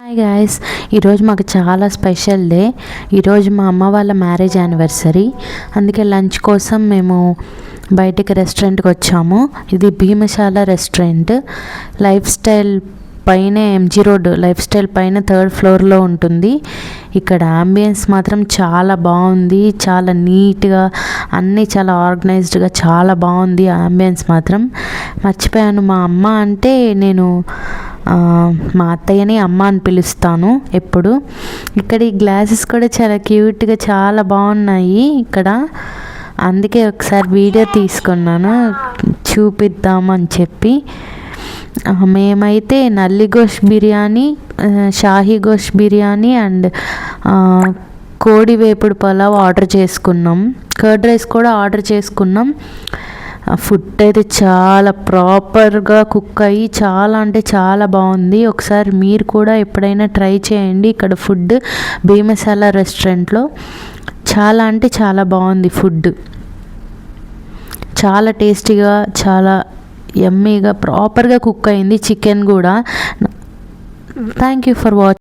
Hi guys, ఈరోజు మాకు చాలా స్పెషల్ డే. ఈరోజు మా అమ్మ వాళ్ళ మ్యారేజ్ యానివర్సరీ. అందుకే లంచ్ కోసం మేము బయటికి రెస్టారెంట్కి వచ్చాము. ఇది భీమశాల రెస్టారెంట్. లైఫ్ స్టైల్ పైన ఎంజీ రోడ్ లైఫ్ స్టైల్ పైన 3rd ఫ్లోర్లో ఉంటుంది. ఇక్కడ అంబియన్స్ మాత్రం చాలా బాగుంది, చాలా నీట్గా అన్నీ చాలా ఆర్గనైజ్డ్గా చాలా బాగుంది. అంబియన్స్ మాత్రం మర్చిపోయాను, మా అమ్మ అంటే నేను మా అత్తయ్యని అమ్మ అని పిలుస్తాను ఎప్పుడు. ఇక్కడ ఈ గ్లాసెస్ కూడా చాలా క్యూట్గా చాలా బాగున్నాయి ఇక్కడ. అందుకే ఒకసారి వీడియో తీసుకున్నాను చూపిద్దామని చెప్పి. మేమైతే నల్లి గోష్ బిర్యానీ, షాహీ గోష్ బిర్యానీ అండ్ కోడి వేపుడు పలావ్ ఆర్డర్ చేసుకున్నాం. కర్డ్ రైస్ కూడా ఆర్డర్ చేసుకున్నాం. ఫుడ్ అయితే చాలా ప్రాపర్గా కుక్ అయ్యి చాలా అంటే చాలా బాగుంది. ఒకసారి మీరు కూడా ఎప్పుడైనా ట్రై చేయండి. ఇక్కడ ఫుడ్ భీమశాల రెస్టారెంట్లో చాలా అంటే చాలా బాగుంది. ఫుడ్ చాలా టేస్టీగా చాలా యమ్మీగా ప్రాపర్గా కుక్ అయింది. చికెన్ కూడా. Thank you for watching.